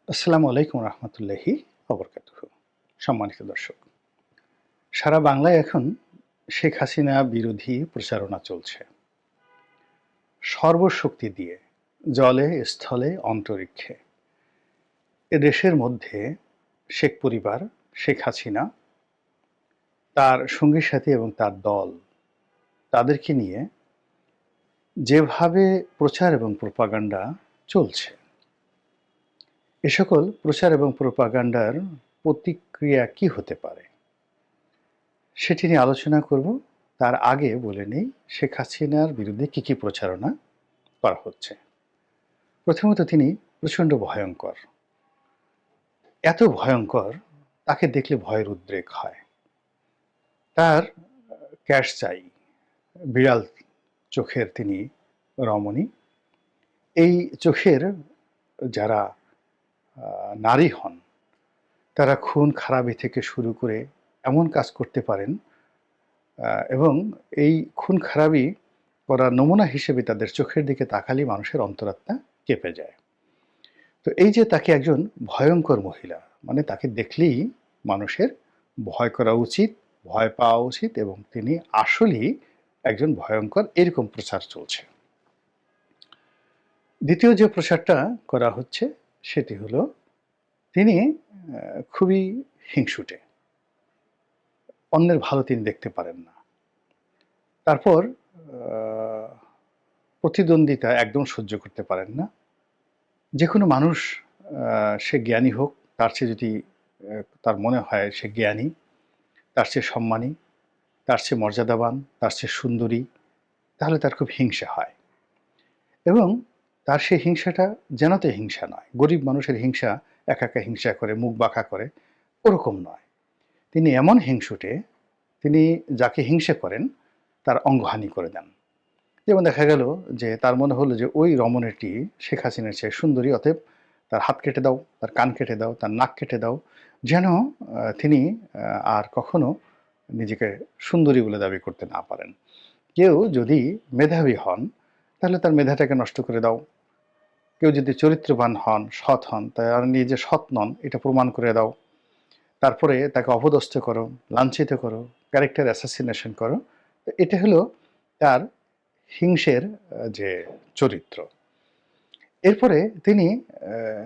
আসসালামু আলাইকুম রহমতুল্লাহি ওবরকাতুহু। সম্মানিত দর্শক, সারা বাংলায় এখন শেখ হাসিনা বিরোধী প্রচারণা চলছে সর্বশক্তি দিয়ে, জলে স্থলে অন্তরিক্ষে। এ দেশের মধ্যে শেখ পরিবার, শেখ হাসিনা, তার সঙ্গী সাথী এবং তার দল, তাদেরকে নিয়ে যেভাবে প্রচার এবং প্রোপাগান্ডা চলছে, এ সকল প্রচার এবং প্রোপাগান্ডার প্রতিক্রিয়া কি হতে পারে সেটি নিয়ে আলোচনা করব। তার আগে বলে নেই শেখ হাসিনার বিরুদ্ধে কী কী প্রচারণা করা হচ্ছে। প্রথমত, তিনি প্রচণ্ড ভয়ঙ্কর, এত ভয়ঙ্কর তাকে দেখলে ভয়ের উদ্রেক হয়। তার ক্যাশ চাই, বিড়াল চোখের তিনি রমণী। এই চোখের যারা নারী হন, তারা খুন খারাপি থেকে শুরু করে এমন কাজ করতে পারেন, এবং এই খুন খারাপি করার নমুনা হিসেবে তাদের চোখের দিকে তাকালেই মানুষের অন্তরাত্মা কেঁপে যায়। তো এই যে তাকে একজন ভয়ঙ্কর মহিলা, মানে তাকে দেখলেই মানুষের ভয় করা উচিত, ভয় পাওয়া উচিত, এবং তিনি আসলেই একজন ভয়ঙ্কর, এরকম প্রচার চলছে। দ্বিতীয় যে প্রচারটা করা হচ্ছে সেটি হলো তিনি খুবই হিংসুটে, অন্যের ভালো তিনি দেখতে পারেন না। তারপর প্রতিদ্বন্দ্বিতা একদম সহ্য করতে পারেন না। যে কোনো মানুষ, সে জ্ঞানী হোক, তার চেয়ে যদি তার মনে হয় সে জ্ঞানী, তার চেয়ে সম্মানী, তার চেয়ে মর্যাদাবান, তার চেয়ে সুন্দরী, তাহলে তার খুব হিংসা হয়। এবং তার সেই হিংসাটা যেনতে হিংসা নয়, গরিব মানুষের হিংসা একা একা হিংসা করে, মুখ বাঁকা করে, ওরকম নয়। তিনি এমন হিংসুটে, তিনি যাকে হিংসা করেন তার অঙ্গহানি করে দেন। যেমন দেখা গেল যে তার মনে হলো যে ওই রমণীটি শেখ হাসিনার চেয়ে সুন্দরী, অতএব তার হাত কেটে দাও, তার কান কেটে দাও, তার নাক কেটে দাও, যেন তিনি আর কখনো নিজেকে সুন্দরী বলে দাবি করতে না পারেন। কেউ যদি মেধাবী হন, তাহলে তার মেধাটাকে নষ্ট করে দাও। কেউ যদি চরিত্রবান হন, সৎ হন, তার নিজে সৎ নন এটা প্রমাণ করে দাও। তারপরে তাকে অপদস্থ করো, লাঞ্ছিত করো, ক্যারেক্টার অ্যাসাসিনেশন করো। এটা হলো তার হিংসের যে চরিত্র। এরপরে তিনি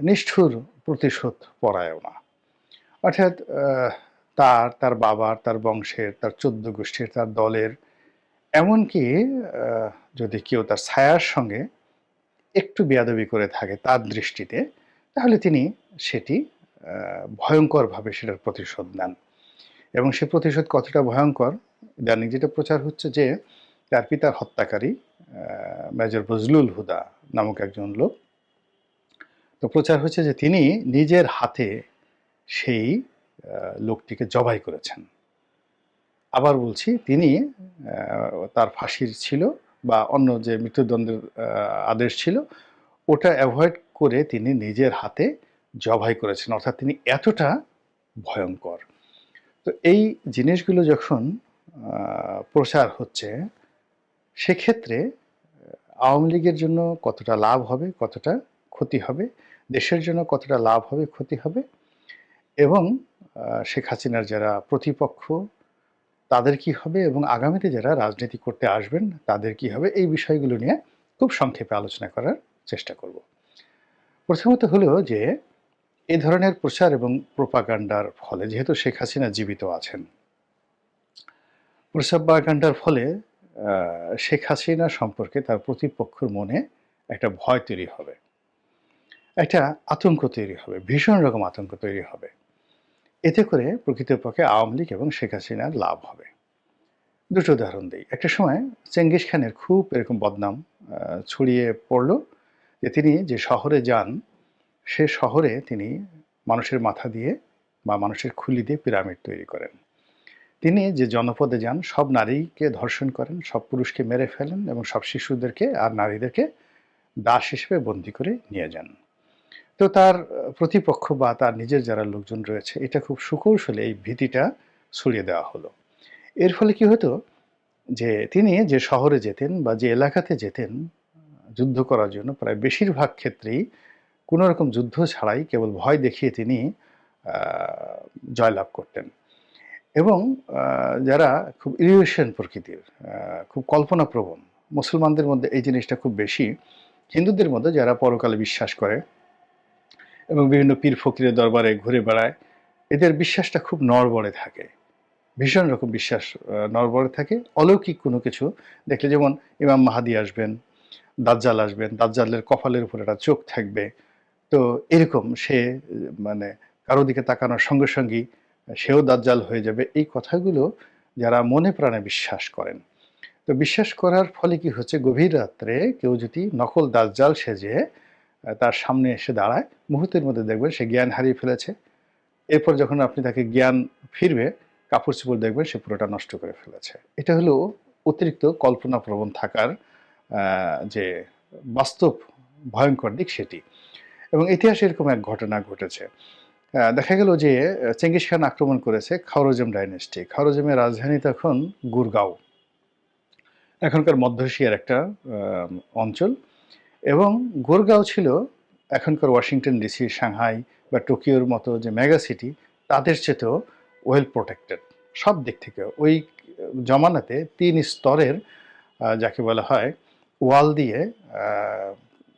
নিষ্ঠুর প্রতিশোধ পরায়ণা, অর্থাৎ তার বাবার, তার বংশের, তার ১৪ গোষ্ঠীর, তার দলের, এমনকি যদি কেউ তার ছায়ার সঙ্গে একটু বেয়াদবি করে থাকে তার দৃষ্টিতে, তাহলে তিনি সেটি ভয়ঙ্করভাবে সেটার প্রতিশোধ নেন। এবং সে প্রতিশোধ কতটা ভয়ঙ্কর, ইদানিং যেটা প্রচার হচ্ছে যে তার পিতার হত্যাকারী মেজর বজলুল হুদা নামক একজন লোক, তো প্রচার হচ্ছে যে তিনি নিজের হাতে সেই লোকটিকে জবাই করেছেন। আবার বলছি, তিনি তার ফাঁসির ছিল বা অন্য যে মৃত্যুদণ্ডের আদেশ ছিল, ওটা অ্যাভয়েড করে তিনি নিজের হাতে জবাই করেছেন। অর্থাৎ তিনি এতটা ভয়ঙ্কর। তো এই জিনিসগুলো যখন প্রচার হচ্ছে, সেক্ষেত্রে আওয়ামী লীগের জন্য কতটা লাভ হবে, কতটা ক্ষতি হবে, দেশের জন্য কতটা লাভ হবে, ক্ষতি হবে, এবং শেখ হাসিনার যারা প্রতিপক্ষ তাদের কি হবে, এবং আগামীতে যারা রাজনীতি করতে আসবেন তাদের কি হবে, এই বিষয়গুলো নিয়ে খুব সংক্ষেপে আলোচনা করার চেষ্টা করব। প্রথমত হলো যে এ ধরনের প্রচার এবং প্রোপাগান্ডার ফলে, যেহেতু শেখ হাসিনা জীবিত আছেন, প্রোপাগান্ডার ফলে শেখ হাসিনা সম্পর্কে তার প্রতিপক্ষের মনে একটা ভয় তৈরি হবে, একটা আতঙ্ক তৈরি হবে, ভীষণ রকম আতঙ্ক তৈরি হবে। এতে করে প্রকৃতপক্ষে আওয়ামী লীগ এবং শেখ হাসিনার লাভ হবে। দুটো উদাহরণ দিই। একটা সময় চেঙ্গিস খানের খুব এরকম বদনাম ছড়িয়ে পড়ল যে তিনি যে শহরে যান, সে শহরে তিনি মানুষের মাথা দিয়ে বা মানুষের খুলি দিয়ে পিরামিড তৈরি করেন। তিনি যে জনপদে যান, সব নারীকে ধর্ষণ করেন, সব পুরুষকে মেরে ফেলেন, এবং সব শিশুদেরকে আর নারীদেরকে দাস হিসেবে বন্দী করে নিয়ে যান। তো তার প্রতিপক্ষ বা তার নিজের যারা লোকজন রয়েছে, এটা খুব সুকৌশলে এই ভীতিটা ছড়িয়ে দেওয়া হলো। এর ফলে কি হতো, যে তিনি যে শহরে যেতেন বা যে এলাকাতে যেতেন যুদ্ধ করার জন্য, প্রায় বেশিরভাগ ক্ষেত্রেই কোনো রকম যুদ্ধ ছাড়াই কেবল ভয় দেখিয়ে তিনি জয়লাভ করতেন। এবং যারা খুব ইরিটেশন প্রকৃতির, খুব কল্পনাপ্রবণ, মুসলমানদের মধ্যে এই জিনিসটা খুব বেশি। হিন্দুদের মধ্যে যারা পরকালে বিশ্বাস করে এবং বিভিন্ন পীর ফকিরের দরবারে ঘুরে বেড়ায়, এদের বিশ্বাসটা খুব নড়বড়ে থাকে, ভীষণ রকম বিশ্বাস নড়বড়ে থাকে। অলৌকিক কোনো কিছু দেখলে, যেমন ইমাম মাহাদি আসবেন, দাজ্জাল আসবেন, দাজ্জালের কপালের উপর একটা চোখ থাকবে, তো এরকম সে মানে কারো দিকে তাকানোর সঙ্গে সঙ্গেই সেও দাজ্জাল হয়ে যাবে, এই কথাগুলো যারা মনে প্রাণে বিশ্বাস করেন, তো বিশ্বাস করার ফলে কি হচ্ছে, গভীর রাত্রে কেউ যদি নকল দাজ্জাল সেজে তার সামনে এসে দাঁড়ায়, মুহূর্তের মধ্যে দেখবেন সে জ্ঞান হারিয়ে ফেলেছে। এরপর যখন আপনি তাকে জ্ঞান ফিরবে, কাপড় চোপড় দেখবেন সে পুরোটা নষ্ট করে ফেলেছে। এটা হলো অতিরিক্ত কল্পনাপ্রবণ থাকার যে বাস্তব ভয়ঙ্কর দিক সেটি। এবং ইতিহাসে এরকম এক ঘটনা ঘটেছে। দেখা গেল যে চেঙ্গিস খান আক্রমণ করেছে খাওরজম ডাইনেস্টি। খাওরজমের রাজধানী তখন গুরগাঁও, এখনকার মধ্য এশিয়ার একটা অঞ্চল। এবং গুরগাঁও ছিল এখনকার ওয়াশিংটন ডিসি, সাংহাই বা টোকিওর মতো যে মেগা সিটি, তাদের চেয়েও ওয়েল প্রোটেক্টেড সব দিক থেকে। ওই জমানাতে ৩ স্তরের যাকে বলা হয় ওয়াল দিয়ে,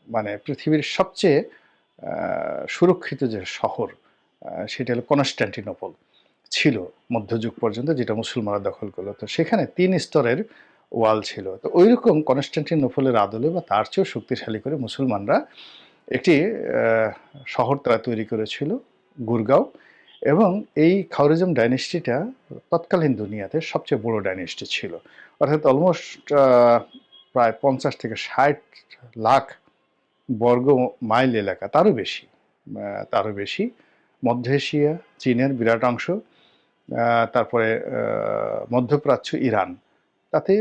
মানে পৃথিবীর সবচেয়ে সুরক্ষিত যে শহর সেটা হলো কনস্ট্যান্টিনোপল ছিল মধ্যযুগ পর্যন্ত, যেটা মুসলমানরা দখল করলো। তো সেখানে ৩ স্তরের ওয়াল ছিল। তো ওই রকম কনস্ট্যান্টিনোপলের আদলে বা তার চেয়েও শক্তিশালী করে মুসলমানরা একটি শহর তারা তৈরি করেছিল, গুরগাঁও। এবং এই খাওয়ারিজম ডাইনেস্টিটা তৎকালীন দুনিয়াতে সবচেয়ে বড় ডাইনেস্টি ছিল। অর্থাৎ অলমোস্ট প্রায় ৫০ থেকে ৬০ লাখ বর্গ মাইল এলাকা, তারও বেশি। মধ্য এশিয়া, চীনের বিরাট অংশ, তারপরে মধ্যপ্রাচ্য, ইরান, তাতে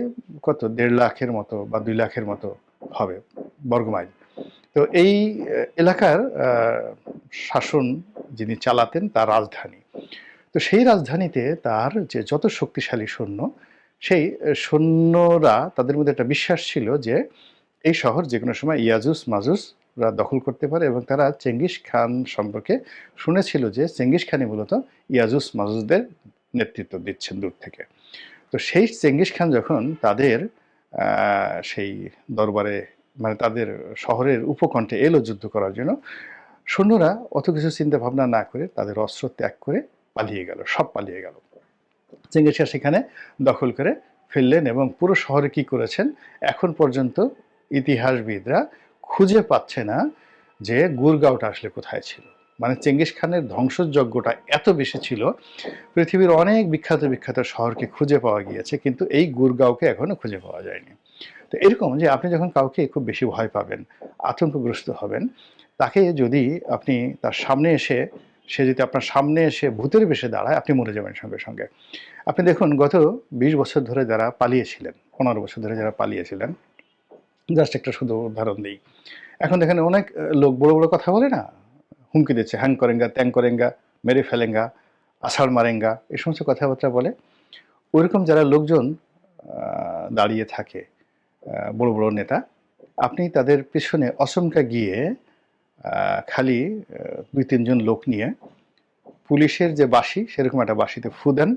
কত ১.৫ লাখের মতো বা ২ লাখের মতো হবে বর্গমাইল। তো এই এলাকার শাসন যিনি চালাতেন তার রাজধানী। তো সেই রাজধানীতে তার যে যত শক্তিশালী সৈন্য, সেই সৈন্যরা, তাদের মধ্যে একটা বিশ্বাস ছিল যে এই শহর যে কোনো সময় ইয়াজুজ মাজুজরা দখল করতে পারে। এবং তারা চেঙ্গিস খান সম্পর্কে শুনেছিল যে চেঙ্গিস খানই মূলত ইয়াজুজ মাজুজদের নেতৃত্ব দিচ্ছেন দূর থেকে। তো সেই চেঙ্গিস খান যখন তাদের সেই দরবারে, মানে তাদের শহরের উপকণ্ঠে এলো যুদ্ধ করার জন্য, সৈন্যরা অত কিছু চিন্তা ভাবনা না করে তাদের অস্ত্র ত্যাগ করে পালিয়ে গেল, সব পালিয়ে গেল। চেঙ্গিস খান সেখানে দখল করে ফেললেন এবং পুরো শহরে কি করেছেন এখন পর্যন্ত ইতিহাসবিদরা খুঁজে পাচ্ছে না যে গুরগাঁওটা আসলে কোথায় ছিল। মানে চেঙ্গিস খানের ধ্বংসযজ্ঞটা এত বেশি ছিল, পৃথিবীর অনেক বিখ্যাত বিখ্যাত শহরকে খুঁজে পাওয়া গিয়েছে, কিন্তু এই গুরগাঁওকে এখনো খুঁজে পাওয়া যায়নি। তো এরকম যে আপনি যখন কাউকে খুব বেশি ভয় পাবেন, আতঙ্কগ্রস্ত হবেন, তাকে যদি আপনি তার সামনে এসে, সে যদি আপনার সামনে এসে ভূতের বেশে দাঁড়ায়, আপনি মরে যাবেন সঙ্গে সঙ্গে। আপনি দেখুন গত ২০ বছর ধরে যারা পালিয়েছিলেন, ১৫ বছর ধরে যারা পালিয়েছিলেন, জাস্ট একটা শুধু উদাহরণ দিই। এখন দেখেন অনেক লোক বড় বড় কথা বলে না, হুমকি দিচ্ছে, হ্যাং করেঙ্গা, ত্যাং করেঙ্গা, মেরে ফেলেঙ্গা, আষাঢ় মারেঙ্গা, এই সমস্ত কথাবার্তা বলে। ওইরকম যারা লোকজন দাঁড়িয়ে থাকে, বড় বড় নেতা, আপনি তাদের পিছনে অচমকা গিয়ে খালি ২-৩ জন লোক নিয়ে পুলিশের যে বাঁশি, সেরকম একটা বাঁশিতে ফু দেন,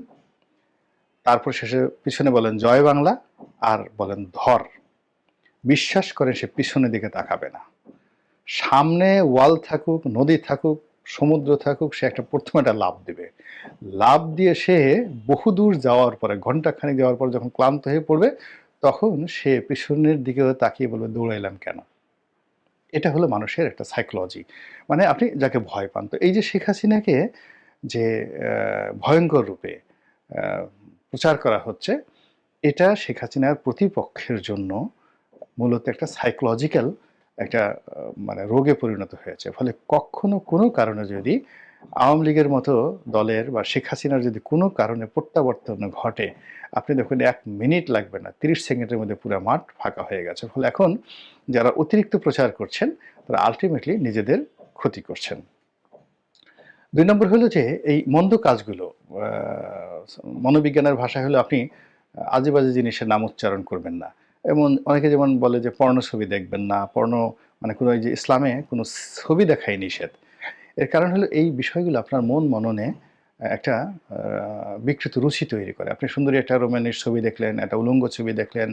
তারপর শেষে পিছনে বলেন জয় বাংলা আর বলেন ধর। বিশ্বাস করেন সে পিছনের দিকে তাকাবে না। সামনে ওয়াল থাকুক, নদী থাকুক, সমুদ্র থাকুক, সে একটা প্রথমে একটা লাফ দেবে। লাফ দিয়ে সে বহুদূর যাওয়ার পরে, ঘন্টাখানেক যাওয়ার পর যখন ক্লান্ত হয়ে পড়বে, তখন সে পিছনের দিকেও তাকিয়ে বলবে দৌড়াইলাম কেন। এটা হলো মানুষের একটা সাইকোলজি। মানে আপনি যাকে ভয় পান। তো এই যে শেখ হাসিনাকে যে ভয়ঙ্কর রূপে প্রচার করা হচ্ছে, এটা শেখ হাসিনার প্রতিপক্ষের জন্য মূলত একটা সাইকোলজিক্যাল একটা মানে রোগে পরিণত হয়েছে। ফলে কখনো কোনো কারণে যদি আওয়ামী লীগের মতো দলের বা শেখ হাসিনার যদি কোনো কারণে প্রত্যাবর্তন ঘটে, আপনি দেখুন ১ মিনিট লাগবে না, ৩০ সেকেন্ডের মধ্যে পুরো মাঠ ফাঁকা হয়ে গেছে। ফলে এখন যারা অতিরিক্ত প্রচার করছেন, তারা আলটিমেটলি নিজেদের ক্ষতি করছেন। ২ নম্বর হলো যে এই মন্দ কাজগুলো, মনোবিজ্ঞানের ভাষায় হলো আপনি আজে বাজে জিনিসের নাম উচ্চারণ করবেন না। এমন অনেকে যেমন বলে যে পর্ণ ছবি দেখবেন না, পর্ণ মানে কোনো এই যে ইসলামে কোনো ছবি দেখাই নিষেধ। এর কারণ হলো এই বিষয়গুলো আপনার মন মননে একটা বিকৃত রুচি তৈরি করে। আপনি সুন্দরী একটা রোমান্টিক ছবি দেখলেন, একটা উলঙ্গ ছবি দেখলেন,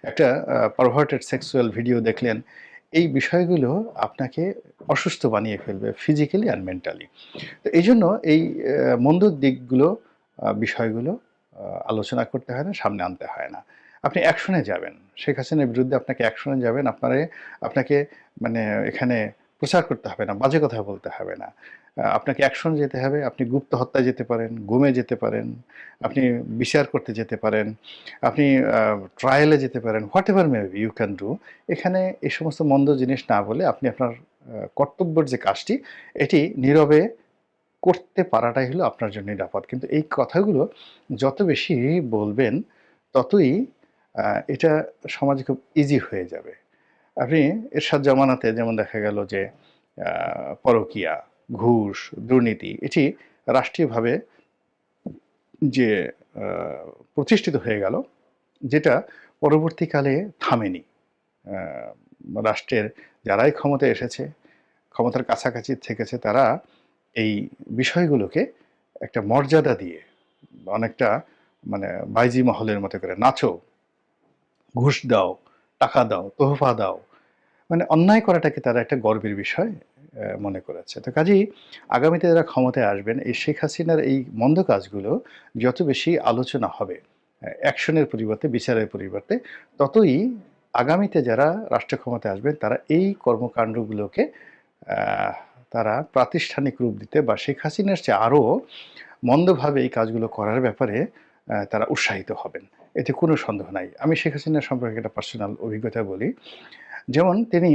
একটা পারভার্টেড সেক্সুয়াল ভিডিও দেখলেন। এই বিষয়গুলো আপনাকে অসুস্থ বানিয়ে ফেলবে ফিজিক্যালি অ্যান্ড মেন্টালি। তো এইজন্য এই মন্দ দিকগুলো বিষয়গুলো আলোচনা করতে হয় না, সামনে আনতে হয় না। আপনি অ্যাকশনে যাবেন। শেখ হাসিনার বিরুদ্ধে আপনাকে অ্যাকশনে যাবেন। আপনাকে মানে এখানে প্রচার করতে হবে না, বাজে কথা বলতে হবে না। আপনাকে অ্যাকশনে যেতে হবে। আপনি গুপ্ত হত্যায় যেতে পারেন, গুমে যেতে পারেন, আপনি বিচার করতে যেতে পারেন, আপনি ট্রায়ালে যেতে পারেন। Whatever may be you can do. এখানে এই সমস্ত মন্দ জিনিস না বলে আপনি আপনার কর্তব্যের যে কাজটি এটি নীরবে করতে পারাটাই হলো আপনার জন্য নিরাপদ। কিন্তু এই কথাগুলো যত বেশি বলবেন, ততই এটা সমাজে খুব ইজি হয়ে যাবে। আপনি এরশাদ জামানাতে যেমন দেখা গেল যে আ পরকীয়া, ঘুষ, দুর্নীতি এটি রাষ্ট্রীয়ভাবে যে আ প্রতিষ্ঠিত হয়ে গেল, যেটা পরবর্তীকালে থামেনি। আ রাষ্ট্রের যারাই ক্ষমতায় এসেছে, ক্ষমতার কাছাকাছি থেকেছে তারা এই বিষয়গুলোকে একটা মর্যাদা দিয়ে অনেকটা মানে বাইজি মহলের মতো করে নাচো, ঘুষ দাও, টাকা দাও, তোহফা দাও। মানে অন্যায় করাটাকে তারা একটা গর্বের বিষয় মনে করেছে। তো কাজেই আগামীতে যারা ক্ষমতায় আসবেন এই শেখ হাসিনার এই মন্দ কাজগুলো যত বেশি আলোচনা হবে, অ্যাকশনের পরিবর্তে, বিচারের পরিবর্তে, ততই আগামীতে যারা রাষ্ট্র ক্ষমতায় আসবেন তারা এই কর্মকাণ্ডগুলোকে আহ তারা প্রাতিষ্ঠানিক রূপ দিতে বা শেখ হাসিনার চেয়ে আরও মন্দভাবে এই কাজগুলো করার ব্যাপারে তারা উৎসাহিত হবেন। এতে কোনো সন্দেহ নাই। আমি শেখ হাসিনা সম্পর্কে একটা পার্সোনাল অভিজ্ঞতা বলি। যেমন তিনি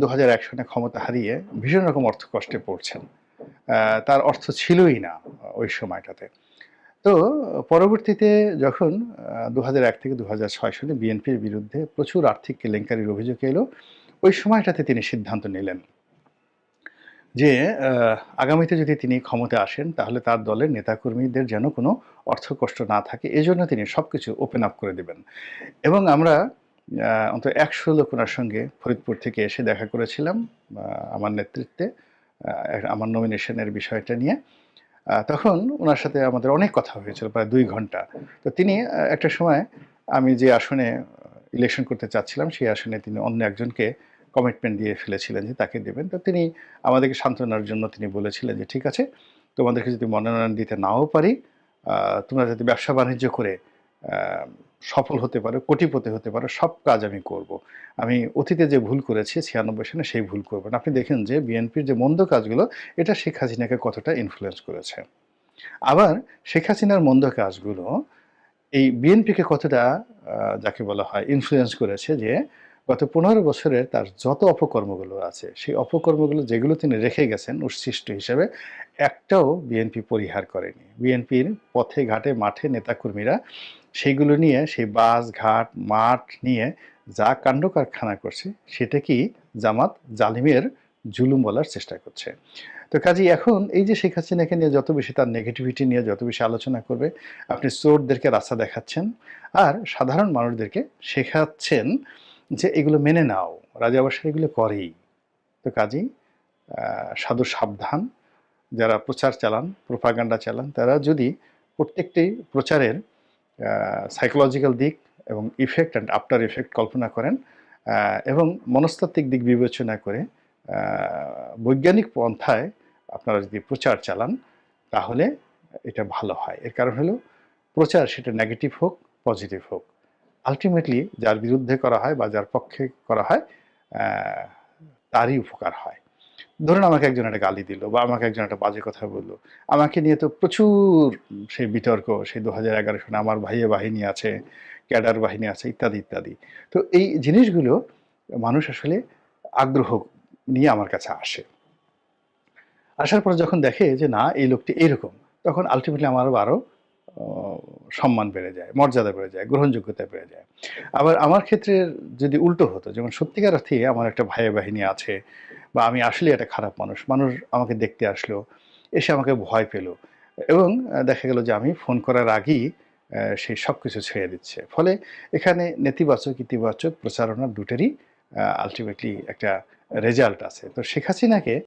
২০০১ সনে ক্ষমতা হারিয়ে ভীষণ রকম অর্থকষ্টে পড়ছেন। তার অর্থ ছিলই না ওই সময়টাতে। তো পরবর্তীতে যখন ২০০১ থেকে ২০০৬ সনে বিএনপির বিরুদ্ধে প্রচুর আর্থিক কেলেঙ্কারির অভিযোগ এলো, ওই সময়টাতে তিনি সিদ্ধান্ত নিলেন যে আগামীতে যদি তিনি ক্ষমতায় আসেন তাহলে তার দলের নেতাকর্মীদের যেন কোনো অর্থকষ্ট না থাকে। এজন্য তিনি সবকিছু ওপেন আপ করে দিবেন। এবং আমরা অন্তত ১০০ লোক উনার সঙ্গে ফরিদপুর থেকে এসে দেখা করেছিলাম আমার নেতৃত্বে আমার নমিনেশনের বিষয়টা নিয়ে। তখন উনার সাথে আমাদের অনেক কথা হয়েছিল প্রায় ২ ঘন্টা। তো তিনি একটা সময় আমি যে আসনে ইলেকশন করতে চাচ্ছিলাম সেই আসনে তিনি অন্য একজনকে কমিটমেন্ট দিয়ে ফেলেছিলেন যে তাকে দেবেন। তো তিনি আমাদেরকে সান্ত্বনার জন্য তিনি বলেছিলেন যে, "ঠিক আছে, তোমাদেরকে যদি মনোনয়ন দিতে নাও পারি, তোমরা যদি ব্যবসা-বাণিজ্য করে আ সফল হতে পারো, কোটিপতি হতে পারো, সব কাজ আমি করব। আমি অতীতে যে ভুল করেছি ৯৬ সনে সেই ভুল করব না।" আপনি দেখেন যে বিএনপির যে মন্দ কাজগুলো এটা শেখ হাসিনাকে কতটা ইনফ্লুয়েন্স করেছে। আবার শেখ হাসিনার মন্দ কাজগুলো এই বিএনপিকে কতটা যাকে বলা হয় ইনফ্লুয়েন্স করেছে যে গত ১৫ বছরের তার যত অপকর্মগুলো আছে, সেই অপকর্মগুলো যেগুলো তিনি রেখে গেছেন উচ্ছিষ্ট হিসেবে, একটাও বিএনপি পরিহার করেনি। বিএনপির পথে ঘাটে মাঠে নেতাকর্মীরা সেইগুলো নিয়ে সেই বাস, ঘাট, মাঠ নিয়ে যা কাণ্ড কারখানা করছে, সেটাকেই জামাত জালিমের জুলুম বলার চেষ্টা করছে। তো কাজেই এখন এই যে শেখ হাসিনাকে নিয়ে যত বেশি তার নেগেটিভিটি নিয়ে যত বেশি আলোচনা করবে, আপনি চোরদেরকে রাস্তা দেখাচ্ছেন আর সাধারণ মানুষদেরকে শেখাচ্ছেন যে এগুলো মেনে নাও। রাজা বাদশাহ এগুলো করেই। তো কাজেই সাধু সাবধান যারা প্রচার চালান, প্রোপাগান্ডা চালান তারা যদি প্রত্যেকটি প্রচারের সাইকোলজিক্যাল দিক এবং ইফেক্ট অ্যান্ড আফটার ইফেক্ট কল্পনা করেন এবং মনস্তাত্ত্বিক দিক বিবেচনা করে বৈজ্ঞানিক পন্থায় আপনারা যদি প্রচার চালান তাহলে এটা ভালো হয়। এর কারণ হলো প্রচার সেটা নেগেটিভ হোক, পজিটিভ হোক। আল্টিমেটলি যার বিরুদ্ধে করা হয় বা যার পক্ষে করা হয় আ তারই উপকার হয়। ধরুন আমাকে একজন একটা গালি দিল বা আমাকে একজন একটা বাজে কথা বলল। আমাকে নিয়ে তো প্রচুর সেই বিতর্ক সেই ২০১১ সনে আমার ভাইয়ে বাহিনী আছে, ক্যাডার বাহিনী আছে ইত্যাদি, ইত্যাদি। তো এই জিনিসগুলো মানুষ আসলে আগ্রহ নিয়ে আমার কাছে আসে। আসার পরে যখন দেখে যে না এই লোকটি এইরকম, তখন আল্টিমেটলি আমার আরো অ সম্মান বেড়ে যায়, মর্যাদা বেড়ে যায়, গ্রহণযোগ্যতা বেড়ে যায়। আবার আমার ক্ষেত্রে যদি উল্টো হতো যেমন সত্যিকার অর্থেই আমার একটা ভাইয়ে বাহিনী আছে বা আমি আসলেই একটা খারাপ মানুষ। মানুষ আমাকে দেখতে আসলো, এসে আমাকে ভয় পেল এবং দেখা গেল যে আমি ফোন করার আগেই সে সবকিছু ছেড়ে দিচ্ছে। ফলে এখানে নেতিবাচক, ইতিবাচক প্রচারণা দুটোরই আল্টিমেটলি একটা রেজাল্ট আছে। তো শেখ হাসিনাকে